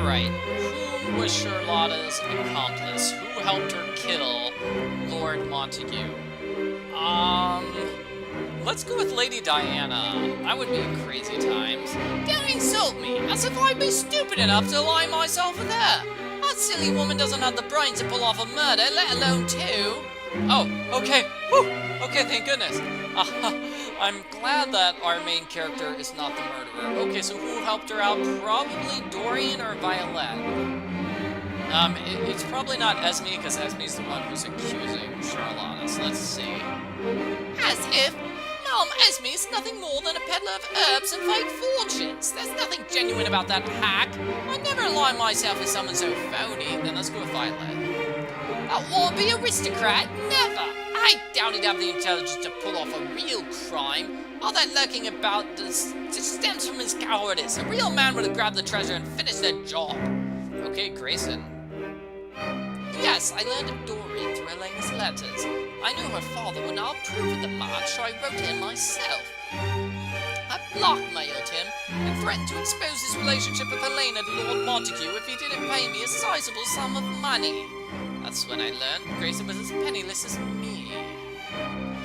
Alright, who was Charlotta's accomplice? Who helped her kill Lord Montague? Let's go with Lady Diana. That would be crazy times. Don't insult me, as if I'd be stupid enough to align myself with her. That silly woman doesn't have the brains to pull off a murder, let alone two. Oh, okay. Whew. Okay, thank goodness. I'm glad that our main character is not the murderer. Okay, so who helped her out? Probably Dorian or Violette. It's probably not Esme, because Esme's the one who's accusing Charlotta, so let's see. As if? Mom, Esme is nothing more than a peddler of herbs and fake fortunes. There's nothing genuine about that hack. I'd never align myself with someone so phony. Then let's go with Violette. That wannabe aristocrat? Never! I doubt he'd have the intelligence to pull off a real crime. All that lurking about just stems from his cowardice. A real man would have grabbed the treasure and finished the job. Okay, Grayson. Yes, I learned of Dorian through Elena's letters. I knew her father would not approve of the match, so I wrote in myself. I blackmailed him and threatened to expose his relationship with Helena to Lord Montague if he didn't pay me a sizable sum of money. That's when I learned Grayson was as penniless as me.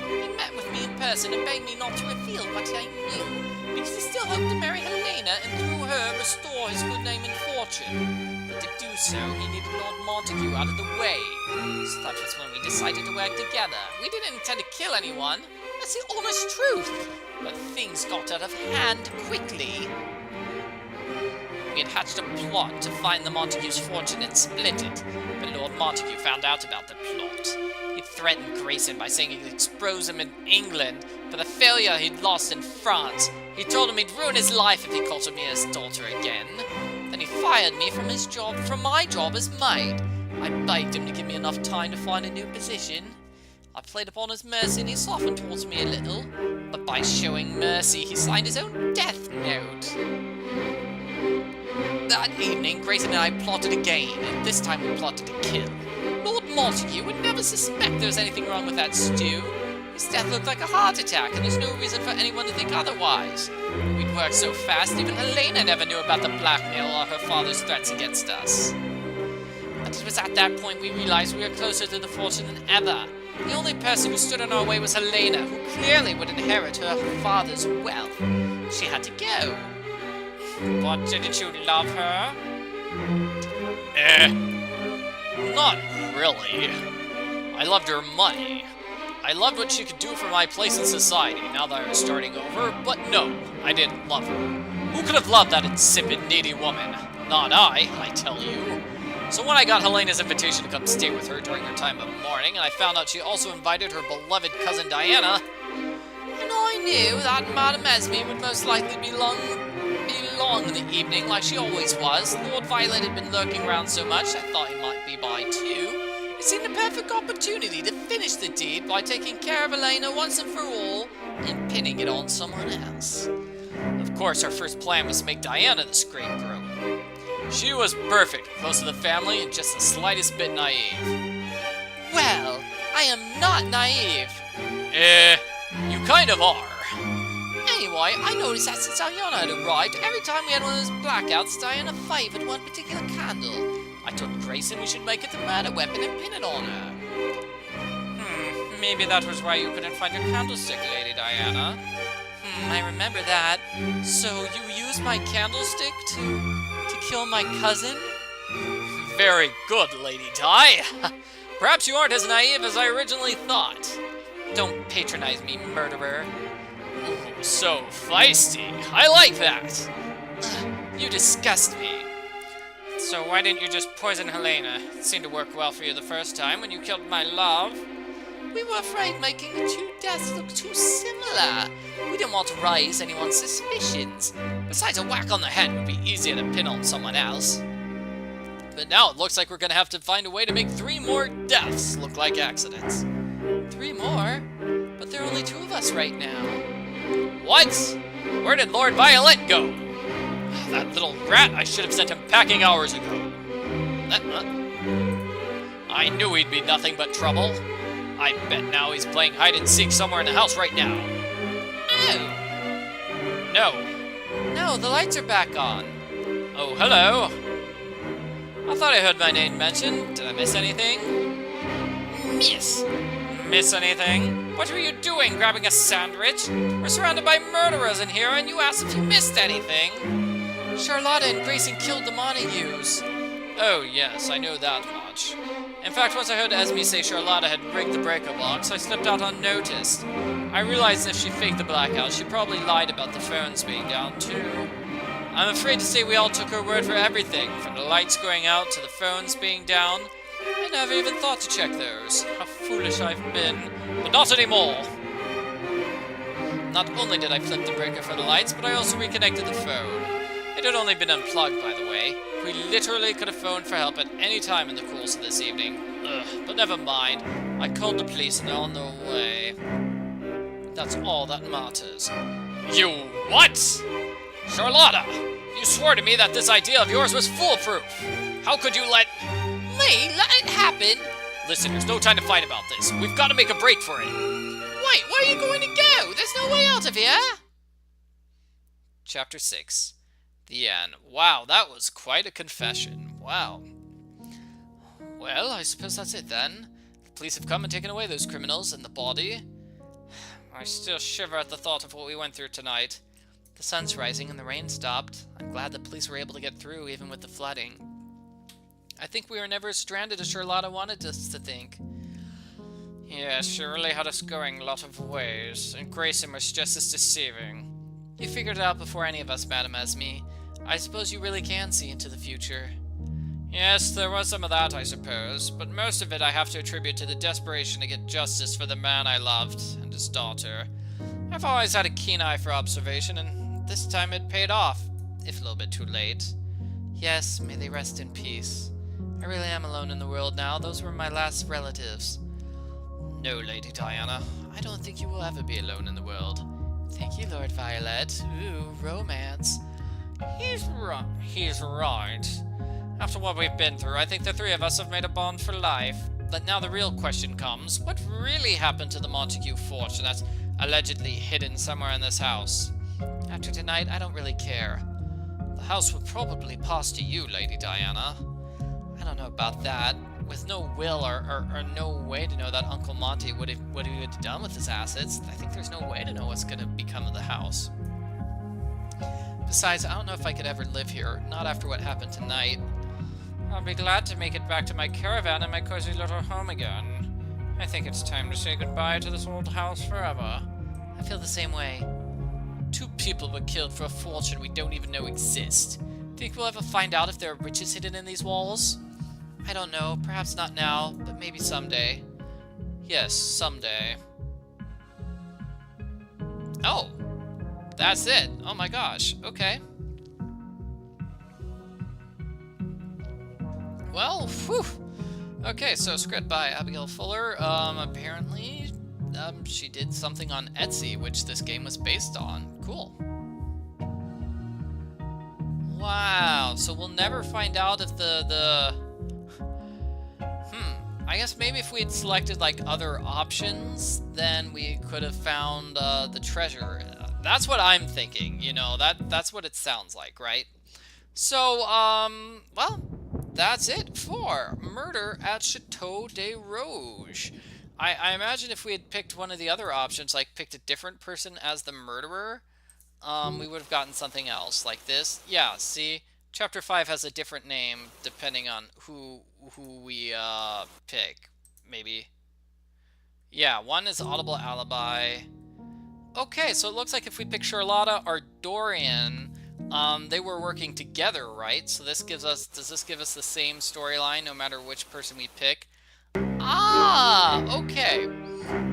He met with me in person and begged me not to reveal what I knew, because he still hoped to marry Helena and through her restore his good name and fortune. But to do so, he needed Lord Montague out of the way. So that was when we decided to work together. We didn't intend to kill anyone. That's the honest truth. But things got out of hand quickly. We had hatched a plot to find the Montague's fortune and split it, but Lord Montague found out about the plot. He threatened Grayson by saying he'd expose him in England for the failure he'd lost in France. He told him he'd ruin his life if he caught me as daughter again. Then he fired me from my job as maid. I begged him to give me enough time to find a new position. I played upon his mercy and he softened towards me a little, but by showing mercy, he signed his own death note. That evening, Grayson and I plotted again, and this time we plotted to kill. Lord Montague would never suspect there was anything wrong with that stew. His death looked like a heart attack, and there's no reason for anyone to think otherwise. We'd worked so fast, even Helena never knew about the blackmail or her father's threats against us. But it was at that point we realized we were closer to the fortune than ever. The only person who stood in our way was Helena, who clearly would inherit her father's wealth. She had to go. But didn't you love her? Not really. I loved her money. I loved what she could do for my place in society now that I was starting over, but no, I didn't love her. Who could have loved that insipid, needy woman? Not I tell you. So when I got Helena's invitation to come stay with her during her time of mourning, and I found out she also invited her beloved cousin Diana, and I knew that Madame Esme would most likely be long in the evening like she always was. Lord Violette had been lurking around so much, I thought he might be by too. It seemed a perfect opportunity to finish the deed by taking care of Helena once and for all, and pinning it on someone else. Of course, our first plan was to make Diana the scapegoat. She was perfect, close to the family, and just the slightest bit naive. Well, I am not naive. You kind of are. Anyway, I noticed that since Diana had arrived, every time we had one of those blackouts, Diana favored one particular candle. I told Grayson we should make it the murder weapon and pin it on her. Maybe that was why you couldn't find your candlestick, Lady Diana. I remember that. So you used my candlestick to kill my cousin? Very good, Lady Di. Perhaps you aren't as naive as I originally thought. Don't patronize me, murderer. Ooh, so feisty. I like that. You disgust me. So why didn't you just poison Helena? It seemed to work well for you the first time when you killed my love. We were afraid making the two deaths look too similar. We didn't want to raise anyone's suspicions. Besides, a whack on the head would be easier to pin on someone else. But now it looks like we're going to have to find a way to make 3 more deaths look like accidents. 3 more? But there are only 2 of us right now. What? Where did Lord Violette go? That little rat, I should have sent him packing hours ago. I knew he'd be nothing but trouble. I bet now he's playing hide-and-seek somewhere in the house right now. Oh! No. No, the lights are back on. Oh, hello. I thought I heard my name mentioned. Did I miss anything? Miss anything? What were you doing, grabbing a sandwich? We're surrounded by murderers in here, and you asked if you missed anything. Charlotta and Grayson killed the Montagues. Oh, yes, I know that much. In fact, once I heard Esme say Charlotta had rigged the breaker box, I stepped out unnoticed. I realized if she faked the blackout, she probably lied about the phones being down, too. I'm afraid to say we all took her word for everything, from the lights going out to the phones being down. I never even thought to check those. How foolish I've been. But not anymore! Not only did I flip the breaker for the lights, but I also reconnected the phone. It had only been unplugged, by the way. We literally could have phoned for help at any time in the course of this evening. Ugh, but never mind. I called the police and they're on their way. That's all that matters. You what? Charlotta! You swore to me that this idea of yours was foolproof. How could you let... Me? Let it happen? Listen, there's no time to fight about this. We've got to make a break for it. Wait, where are you going to go? There's no way out of here. Chapter 6. The end. Wow, that was quite a confession. Wow. Well, I suppose that's it then. The police have come and taken away those criminals and the body. I still shiver at the thought of what we went through tonight. The sun's rising and the rain stopped. I'm glad the police were able to get through even with the flooding. I think we were never as stranded as Charlotta wanted us to think. Yes, she really had us going a lot of ways, and Grayson was just as deceiving. You figured it out before any of us, Madam Esme. I suppose you really can see into the future. Yes, there was some of that, I suppose, but most of it I have to attribute to the desperation to get justice for the man I loved and his daughter. I've always had a keen eye for observation, and this time it paid off, if a little bit too late. Yes, may they rest in peace. I really am alone in the world now. Those were my last relatives. No, Lady Diana, I don't think you will ever be alone in the world. Thank you, Lord Violette. Ooh, romance. He's right. After what we've been through, I think the three of us have made a bond for life. But now the real question comes, what really happened to the Montague fortune that's allegedly hidden somewhere in this house? After tonight, I don't really care. The house will probably pass to you, Lady Diana. I don't know about that. With no will or no way to know that Uncle Monty what he would have done with his assets, I think there's no way to know what's going to become of the house. Besides, I don't know if I could ever live here, not after what happened tonight. I'll be glad to make it back to my caravan and my cozy little home again. I think it's time to say goodbye to this old house forever. I feel the same way. 2 people were killed for a fortune we don't even know exists. Think we'll ever find out if there are riches hidden in these walls? I don't know, perhaps not now, but maybe someday. Yes, someday. Oh, that's it. Oh my gosh, okay. Well, whew. Okay, so script by Abigail Fuller. Apparently, she did something on Etsy, which this game was based on. Cool. Wow, so we'll never find out if I guess maybe if we had selected, like, other options, then we could have found, the treasure. That's what I'm thinking, you know, that's what it sounds like, right? So, well, that's it for Murder at Chateau de Rouge. I imagine if we had picked one of the other options, like picked a different person as the murderer, we would have gotten something else, like this. Yeah, see? Chapter 5 has a different name depending on who we pick, maybe. Yeah, one is Audible Alibi. Okay, so it looks like if we pick Charlotta or Dorian, they were working together, right? So this gives us, does this give us the same storyline no matter which person we pick? Ah, okay.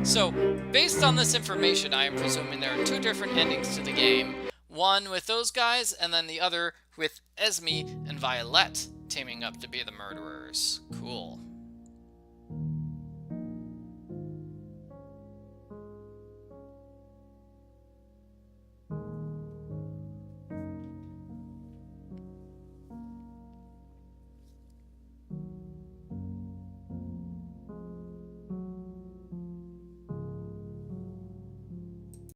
So, based on this information, I am presuming there are 2 different endings to the game. One with those guys, and then the other with Esme and Violette teaming up to be the murderers. Cool.